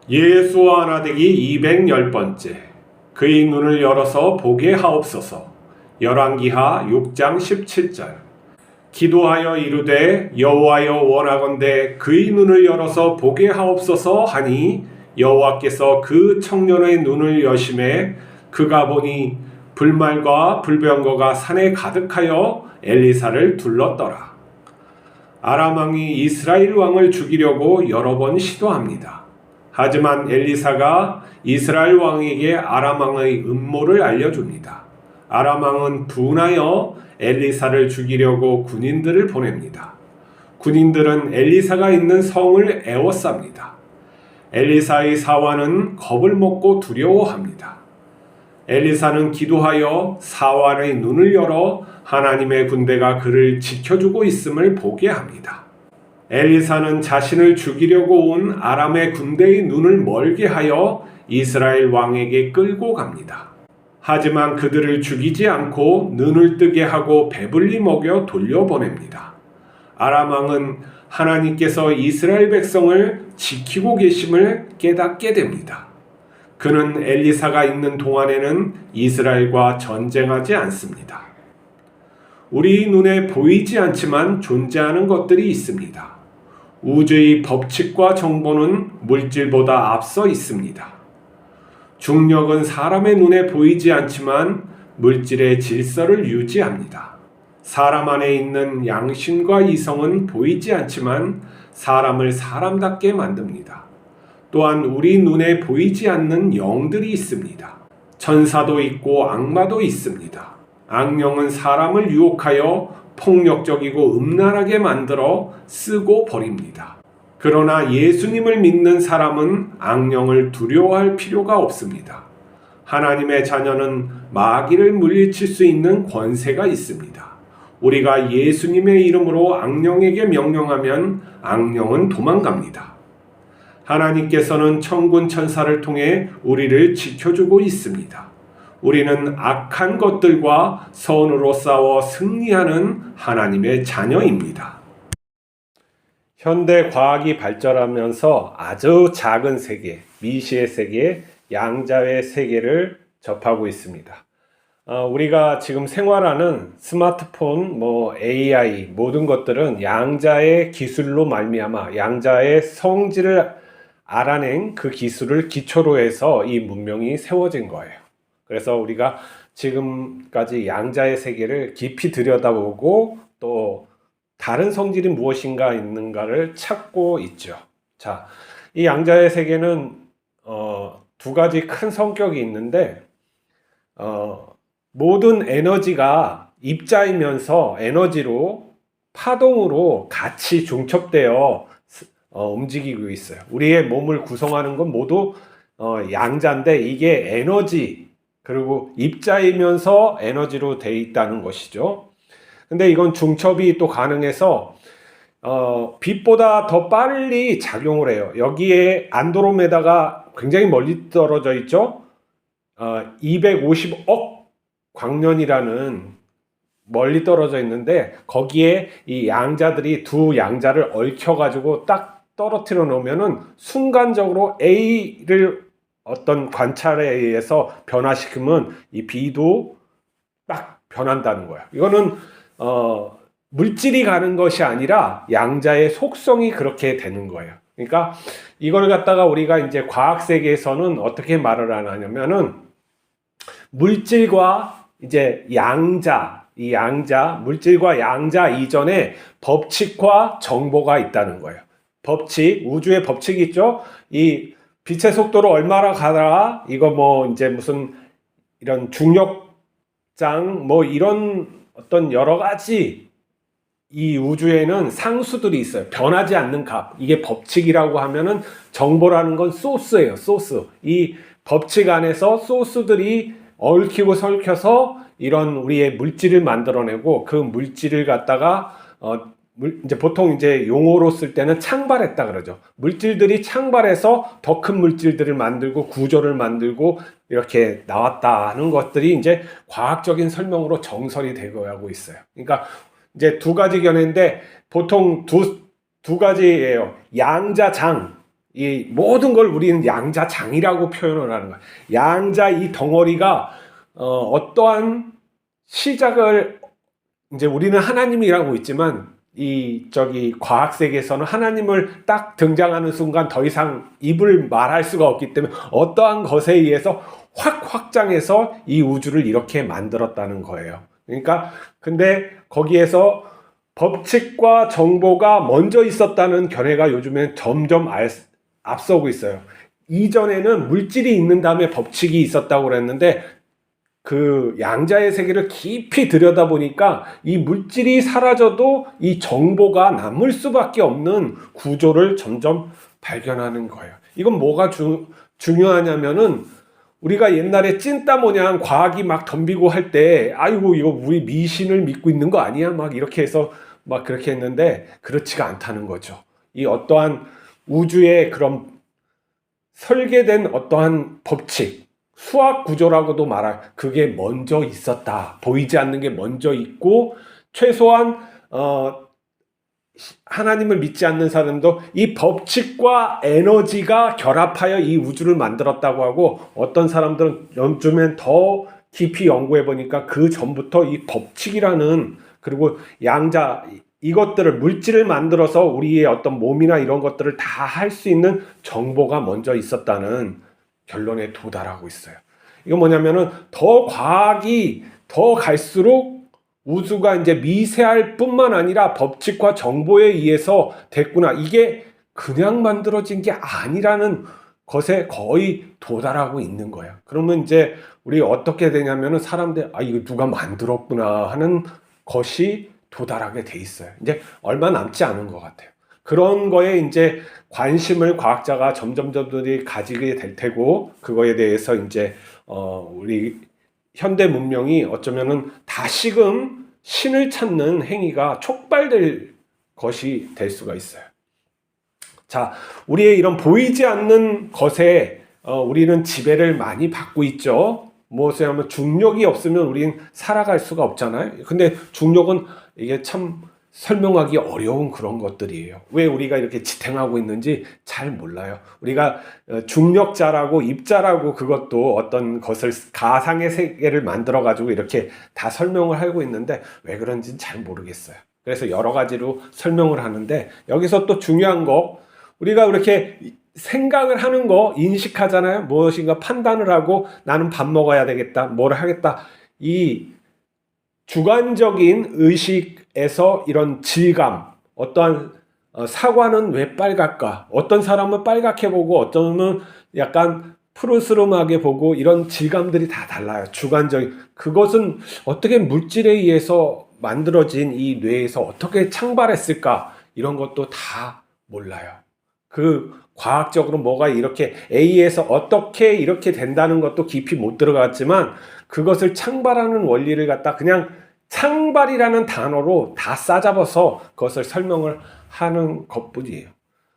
예수와 나되기 210번째. 그의 눈을 열어서 보게 하옵소서. 열왕기하 6장 17절. 기도하여 이르되 여호와여 원하건대 그의 눈을 열어서 보게 하옵소서 하니 여호와께서 그 청년의 눈을 여심해 그가 보니 불말과 불병거가 산에 가득하여 엘리사를 둘렀더라. 아람 왕이 이스라엘 왕을 죽이려고 여러 번 시도합니다. 하지만 엘리사가 이스라엘 왕에게 아람 왕의 음모를 알려줍니다. 아람 왕은 분하여 엘리사를 죽이려고 군인들을 보냅니다. 군인들은 엘리사가 있는 성을 에워쌉니다. 엘리사의 사환은 겁을 먹고 두려워합니다. 엘리사는 기도하여 사환의 눈을 열어 하나님의 군대가 그를 지켜주고 있음을 보게 합니다. 엘리사는 자신을 죽이려고 온 아람의 군대의 눈을 멀게 하여 이스라엘 왕에게 끌고 갑니다. 하지만 그들을 죽이지 않고 눈을 뜨게 하고 배불리 먹여 돌려보냅니다. 아람 왕은 하나님께서 이스라엘 백성을 지키고 계심을 깨닫게 됩니다. 그는 엘리사가 있는 동안에는 이스라엘과 전쟁하지 않습니다. 우리 눈에 보이지 않지만 존재하는 것들이 있습니다. 우주의 법칙과 정보는 물질보다 앞서 있습니다. 중력은 사람의 눈에 보이지 않지만 물질의 질서를 유지합니다. 사람 안에 있는 양심과 이성은 보이지 않지만 사람을 사람답게 만듭니다. 또한 우리 눈에 보이지 않는 영들이 있습니다. 천사도 있고 악마도 있습니다. 악령은 사람을 유혹하여 폭력적이고 음란하게 만들어 쓰고 버립니다. 그러나 예수님을 믿는 사람은 악령을 두려워할 필요가 없습니다. 하나님의 자녀는 마귀를 물리칠 수 있는 권세가 있습니다. 우리가 예수님의 이름으로 악령에게 명령하면 악령은 도망갑니다. 하나님께서는 천군 천사를 통해 우리를 지켜주고 있습니다. 우리는 악한 것들과 선으로 싸워 승리하는 하나님의 자녀입니다. 현대 과학이 발전하면서 아주 작은 세계, 미시의 세계, 양자의 세계를 접하고 있습니다. 우리가 지금 생활하는 스마트폰, AI 모든 것들은 양자의 기술로 말미암아 양자의 성질을 알아낸 그 기술을 기초로 해서 이 문명이 세워진 거예요. 그래서 우리가 지금까지 양자의 세계를 깊이 들여다보고 또 다른 성질이 무엇인가 있는가를 찾고 있죠. 자, 이 양자의 세계는 두 가지 큰 성격이 있는데 모든 에너지가 입자이면서 에너지로 파동으로 같이 중첩되어 움직이고 있어요. 우리의 몸을 구성하는 건 모두 양자인데 이게 에너지 그리고 입자이면서 에너지로 되어 있다는 것이죠. 근데 이건 중첩이 또 가능해서 빛보다 더 빨리 작용을 해요. 여기에 안드로메다가 굉장히 멀리 떨어져 있죠. 250억 광년이라는 멀리 떨어져 있는데 거기에 이 양자들이 두 양자를 얽혀가지고 딱 떨어뜨려 놓으면은 순간적으로 A를 어떤 관찰에 의해서 변화시키면 이 B도 딱 변한다는 거예요. 이거는 물질이 가는 것이 아니라 양자의 속성이 그렇게 되는 거예요. 그러니까 이걸 갖다가 우리가 이제 과학 세계에서는 어떻게 말을 하냐면은 물질과 이제 양자, 이 양자, 물질과 양자 이전에 법칙과 정보가 있다는 거예요. 법칙, 우주의 법칙이 있죠. 이 빛의 속도로 얼마나 가다가 이거 이제 무슨 이런 중력장 이런 어떤 여러 가지 이 우주에는 상수들이 있어요. 변하지 않는 값. 이게 법칙이라고 하면은 정보라는 건 소스예요. 소스. 이 법칙 안에서 소스들이 얽히고 설켜서 이런 우리의 물질을 만들어내고 그 물질을 갖다가 이제 보통 이제 용어로 쓸 때는 창발했다 그러죠. 물질들이 창발해서 더 큰 물질들을 만들고 구조를 만들고 이렇게 나왔다는 것들이 이제 과학적인 설명으로 정설이 되고 있어요. 그러니까 이제 두 가지 견해인데 보통 두 가지예요. 양자장, 이 모든 걸 우리는 양자장이라고 표현을 하는 거야. 양자 이 덩어리가 어떠한 시작을 이제 우리는 하나님이라고 있지만 이 저기 과학 세계에서는 하나님을 딱 등장하는 순간 더 이상 입을 말할 수가 없기 때문에 어떠한 것에 의해서 확 확장해서 이 우주를 이렇게 만들었다는 거예요. 그러니까 근데 거기에서 법칙과 정보가 먼저 있었다는 견해가 요즘엔 점점 앞서고 있어요. 이전에는 물질이 있는 다음에 법칙이 있었다고 그랬는데 그 양자의 세계를 깊이 들여다보니까 이 물질이 사라져도 이 정보가 남을 수밖에 없는 구조를 점점 발견하는 거예요. 이건 뭐가 중요하냐면은 우리가 옛날에 찐따 모냥 과학이 막 덤비고 할 때 아이고 이거 우리 미신을 믿고 있는 거 아니야? 막 이렇게 해서 막 그렇게 했는데 그렇지가 않다는 거죠. 이 어떠한 우주의 그런 설계된 어떠한 법칙, 수학 구조라고도 말할 그게 먼저 있었다. 보이지 않는 게 먼저 있고 최소한 하나님을 믿지 않는 사람도 이 법칙과 에너지가 결합하여 이 우주를 만들었다고 하고 어떤 사람들은 요즘엔 더 깊이 연구해 보니까 그 전부터 이 법칙이라는 그리고 양자 이것들을 물질을 만들어서 우리의 어떤 몸이나 이런 것들을 다 할 수 있는 정보가 먼저 있었다는 결론에 도달하고 있어요. 이거 뭐냐면은 더 과학이 더 갈수록 우주가 이제 미세할 뿐만 아니라 법칙과 정보에 의해서 됐구나. 이게 그냥 만들어진 게 아니라는 것에 거의 도달하고 있는 거예요. 그러면 이제 우리 어떻게 되냐면은 사람들 이거 누가 만들었구나 하는 것이 도달하게 돼 있어요. 이제 얼마 남지 않은 것 같아요. 그런 거에 이제 관심을 과학자가 점점들이 가지게 될 테고 그거에 대해서 이제 우리 현대 문명이 어쩌면은 다시금 신을 찾는 행위가 촉발될 것이 될 수가 있어요. 자, 우리의 이런 보이지 않는 것에 우리는 지배를 많이 받고 있죠. 무엇이냐면 중력이 없으면 우리는 살아갈 수가 없잖아요. 근데 중력은 이게 참 설명하기 어려운 그런 것들이에요. 왜 우리가 이렇게 지탱하고 있는지 잘 몰라요. 우리가 중력자라고 입자라고 그것도 어떤 것을 가상의 세계를 만들어 가지고 이렇게 다 설명을 하고 있는데 왜 그런지는 잘 모르겠어요. 그래서 여러 가지로 설명을 하는데 여기서 또 중요한 거 우리가 이렇게 생각을 하는 거 인식하잖아요. 무엇인가 판단을 하고 나는 밥 먹어야 되겠다. 뭘 하겠다. 이 주관적인 의식에서 이런 질감, 어떠한 사과는 왜 빨갛까? 어떤 사람은 빨갛게 보고 어떤 약간 푸르스름하게 보고 이런 질감들이 다 달라요. 주관적인. 그것은 어떻게 물질에 의해서 만들어진 이 뇌에서 어떻게 창발했을까? 이런 것도 다 몰라요. 그 과학적으로 뭐가 이렇게 A에서 어떻게 이렇게 된다는 것도 깊이 못 들어갔지만 그것을 창발하는 원리를 갖다 그냥 창발이라는 단어로 다 싸잡아서 그것을 설명을 하는 것뿐이에요.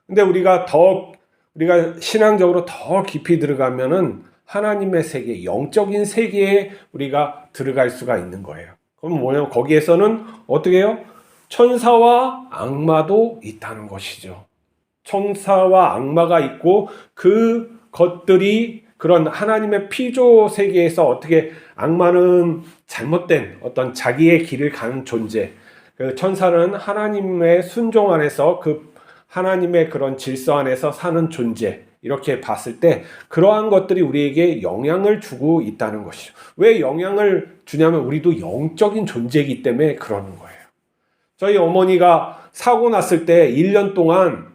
근데 우리가 신앙적으로 더 깊이 들어가면은 하나님의 세계, 영적인 세계에 우리가 들어갈 수가 있는 거예요. 그럼 뭐냐면 거기에서는 어떻게 해요? 천사와 악마도 있다는 것이죠. 천사와 악마가 있고 그 것들이 그런 하나님의 피조 세계에서 어떻게 악마는 잘못된 어떤 자기의 길을 가는 존재, 그 천사는 하나님의 순종 안에서 그 하나님의 그런 질서 안에서 사는 존재 이렇게 봤을 때 그러한 것들이 우리에게 영향을 주고 있다는 것이죠. 왜 영향을 주냐면 우리도 영적인 존재이기 때문에 그러는 거예요. 저희 어머니가 사고 났을 때 1년 동안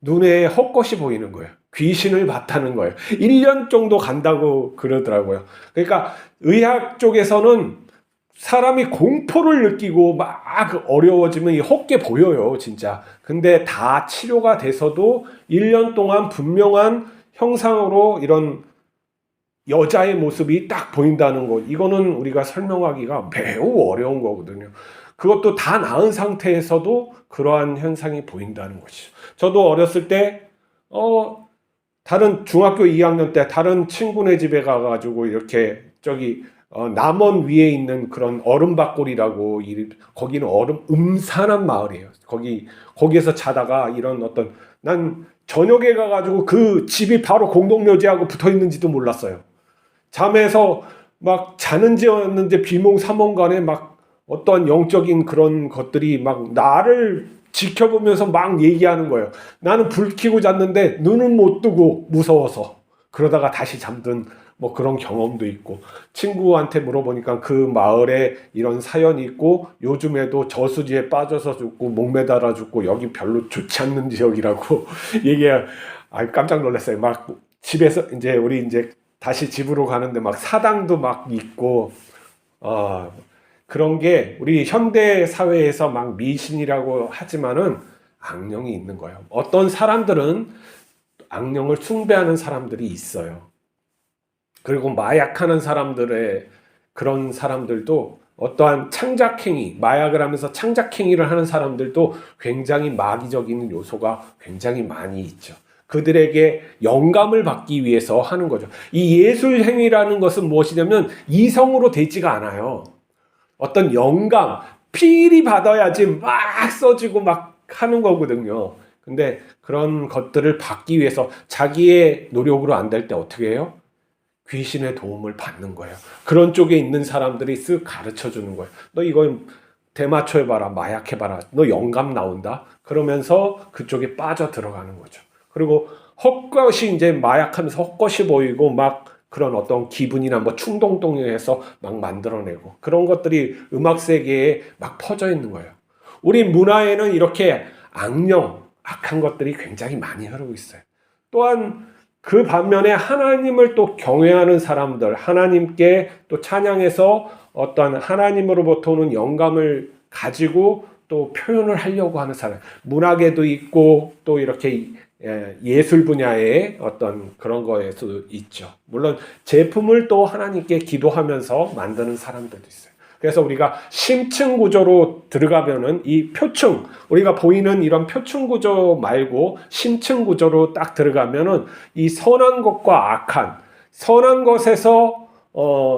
눈에 헛것이 보이는 거예요. 귀신을 봤다는 거예요. 1년 정도 간다고 그러더라고요. 그러니까 의학 쪽에서는 사람이 공포를 느끼고 막 어려워지면 헛게 보여요, 진짜. 근데 다 치료가 돼서도 1년 동안 분명한 형상으로 이런 여자의 모습이 딱 보인다는 것. 이거는 우리가 설명하기가 매우 어려운 거거든요. 그것도 다 나은 상태에서도 그러한 현상이 보인다는 것이죠. 저도 어렸을 때 다른 중학교 2학년 때 다른 친구네 집에 가가지고 이렇게 남원 위에 있는 그런 얼음밭골이라고 거기는 얼음 음산한 마을이에요. 거기에서 자다가 이런 어떤 난 저녁에 가가지고 그 집이 바로 공동묘지하고 붙어 있는지도 몰랐어요. 잠에서 막 자는지였는지 비몽사몽간에 막 어떠한 영적인 그런 것들이 막 나를 지켜보면서 막 얘기하는 거예요. 나는 불 켜고 잤는데 눈은 못 뜨고 무서워서 그러다가 다시 잠든 뭐 그런 경험도 있고, 친구한테 물어보니까 그 마을에 이런 사연이 있고 요즘에도 저수지에 빠져서 죽고 목매달아 죽고 여기 별로 좋지 않는 지역이라고 얘기해. 아, 깜짝 놀랐어요. 막 집에서 이제 우리 이제 다시 집으로 가는데 막 사당도 막 있고, 그런 게 우리 현대 사회에서 막 미신이라고 하지만은 악령이 있는 거예요. 어떤 사람들은 악령을 숭배하는 사람들이 있어요. 그리고 마약하는 사람들의 그런 사람들도 어떠한 창작행위, 마약을 하면서 창작행위를 하는 사람들도 굉장히 마귀적인 요소가 굉장히 많이 있죠. 그들에게 영감을 받기 위해서 하는 거죠. 이 예술행위라는 것은 무엇이냐면 이성으로 되지가 않아요. 어떤 영감, 필히 받아야지 막 써지고 막 하는 거거든요. 근데 그런 것들을 받기 위해서 자기의 노력으로 안 될 때 어떻게 해요? 귀신의 도움을 받는 거예요. 그런 쪽에 있는 사람들이 쓱 가르쳐 주는 거예요. 너 이거 대마초 해봐라, 마약 해봐라, 너 영감 나온다. 그러면서 그쪽에 빠져 들어가는 거죠. 그리고 헛것이 이제 마약하면서 헛것이 보이고 막 그런 어떤 기분이나 뭐 충동동해서 막 만들어내고 그런 것들이 음악 세계에 막 퍼져 있는 거예요. 우리 문화에는 이렇게 악령, 악한 것들이 굉장히 많이 흐르고 있어요. 또한 그 반면에 하나님을 또 경외하는 사람들, 하나님께 또 찬양해서 어떤 하나님으로부터 오는 영감을 가지고 또 표현을 하려고 하는 사람, 문학에도 있고 또 이렇게 예술 분야의 어떤 그런 거에서 있죠. 물론 제품을 또 하나님께 기도하면서 만드는 사람들도 있어요. 그래서 우리가 심층 구조로 들어가면은 이 표층, 우리가 보이는 이런 표층 구조 말고 심층 구조로 딱 들어가면은 이 선한 것과 악한, 선한 것에서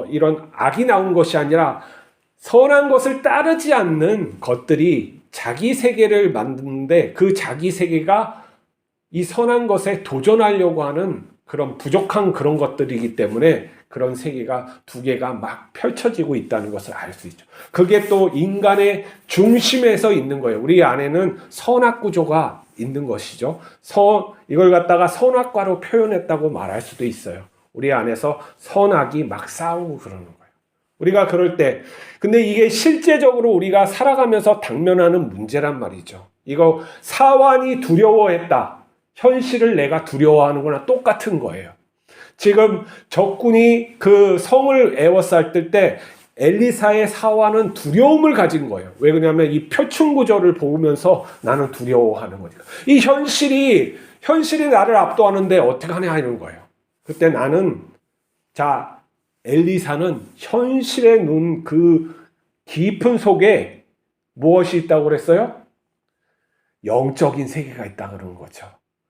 이런 악이 나온 것이 아니라 선한 것을 따르지 않는 것들이 자기 세계를 만드는데 그 자기 세계가 이 선한 것에 도전하려고 하는 그런 부족한 그런 것들이기 때문에 그런 세계가 두 개가 막 펼쳐지고 있다는 것을 알 수 있죠. 그게 또 인간의 중심에서 있는 거예요. 우리 안에는 선악 구조가 있는 것이죠. 이걸 갖다가 선악과로 표현했다고 말할 수도 있어요. 우리 안에서 선악이 막 싸우고 그러는 거예요. 우리가 그럴 때, 근데 이게 실제적으로 우리가 살아가면서 당면하는 문제란 말이죠. 이거 사환이 두려워했다. 현실을 내가 두려워하는 거나 똑같은 거예요. 지금 적군이 그 성을 에워쌌을 때 엘리사의 사환은 두려움을 가진 거예요. 왜 그러냐면 이 표층 구조를 보면서 나는 두려워하는 거니까. 이 현실이 나를 압도하는데 어떻게 하냐 하는 거예요. 그때 나는 엘리사는 현실에 눈 그 깊은 속에 무엇이 있다고 그랬어요? 영적인 세계가 있다 그런 거죠.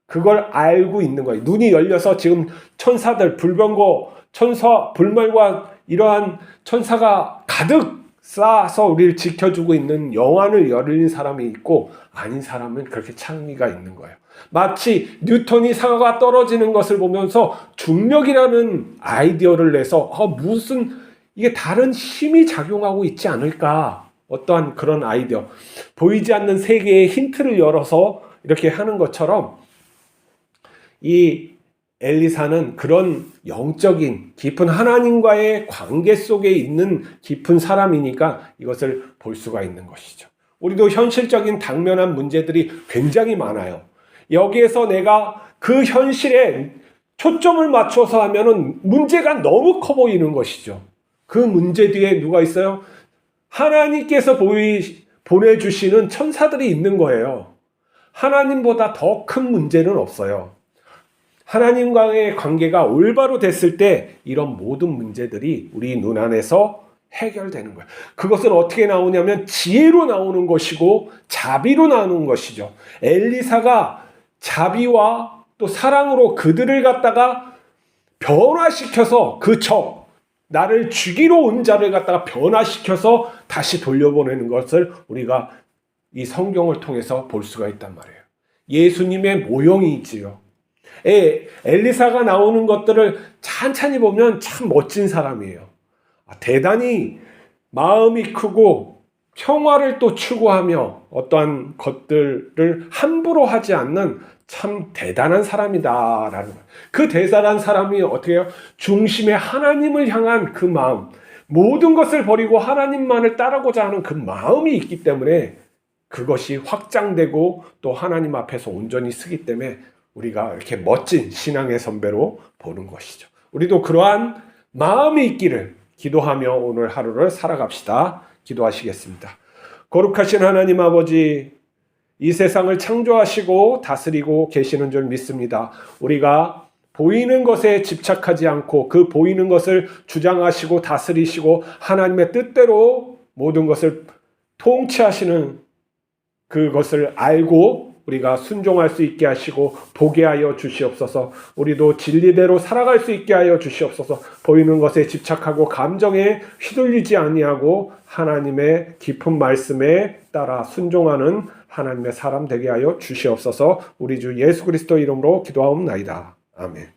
그걸 알고 있는 거예요. 눈이 열려서 지금 천사들, 불병거 천사, 불말과 이러한 천사가 가득 쌓아서 우리를 지켜주고 있는 영안을 열린 사람이 있고 아닌 사람은 그렇게 창의가 있는 거예요. 마치 뉴턴이 상하가 떨어지는 것을 보면서 중력이라는 아이디어를 내서 무슨 이게 다른 힘이 작용하고 있지 않을까, 어떠한 그런 아이디어, 보이지 않는 세계의 힌트를 열어서 이렇게 하는 것처럼 이 엘리사는 그런 영적인 깊은 하나님과의 관계 속에 있는 깊은 사람이니까 이것을 볼 수가 있는 것이죠. 우리도 현실적인 당면한 문제들이 굉장히 많아요. 여기에서 내가 그 현실에 초점을 맞춰서 하면은 문제가 너무 커 보이는 것이죠. 그 문제 뒤에 누가 있어요? 하나님께서 보내주시는 천사들이 있는 거예요. 하나님보다 더 큰 문제는 없어요. 하나님과의 관계가 올바로 됐을 때 이런 모든 문제들이 우리 눈 안에서 해결되는 거예요. 그것은 어떻게 나오냐면 지혜로 나오는 것이고 자비로 나오는 것이죠. 엘리사가 자비와 또 사랑으로 그들을 갖다가 변화시켜서 나를 죽이러 온 자를 갖다가 변화시켜서 다시 돌려보내는 것을 우리가 이 성경을 통해서 볼 수가 있단 말이에요. 예수님의 모형이 있지요. 엘리사가 나오는 것들을 찬찬히 보면 참 멋진 사람이에요. 대단히 마음이 크고 평화를 또 추구하며 어떠한 것들을 함부로 하지 않는 참 대단한 사람이다라는 거예요. 그 대단한 사람이 어떻게 해요? 중심에 하나님을 향한 그 마음, 모든 것을 버리고 하나님만을 따르고자 하는 그 마음이 있기 때문에 그것이 확장되고 또 하나님 앞에서 온전히 쓰기 때문에 우리가 이렇게 멋진 신앙의 선배로 보는 것이죠. 우리도 그러한 마음이 있기를 기도하며 오늘 하루를 살아갑시다. 기도하시겠습니다. 거룩하신 하나님 아버지, 이 세상을 창조하시고 다스리고 계시는 줄 믿습니다. 우리가 보이는 것에 집착하지 않고 그 보이는 것을 주장하시고 다스리시고 하나님의 뜻대로 모든 것을 통치하시는 그것을 알고 우리가 순종할 수 있게 하시고 보게 하여 주시옵소서. 우리도 진리대로 살아갈 수 있게 하여 주시옵소서. 보이는 것에 집착하고 감정에 휘둘리지 아니하고 하나님의 깊은 말씀에 따라 순종하는 하나님의 사람 되게 하여 주시옵소서. 우리 주 예수 그리스도 이름으로 기도하옵나이다. 아멘.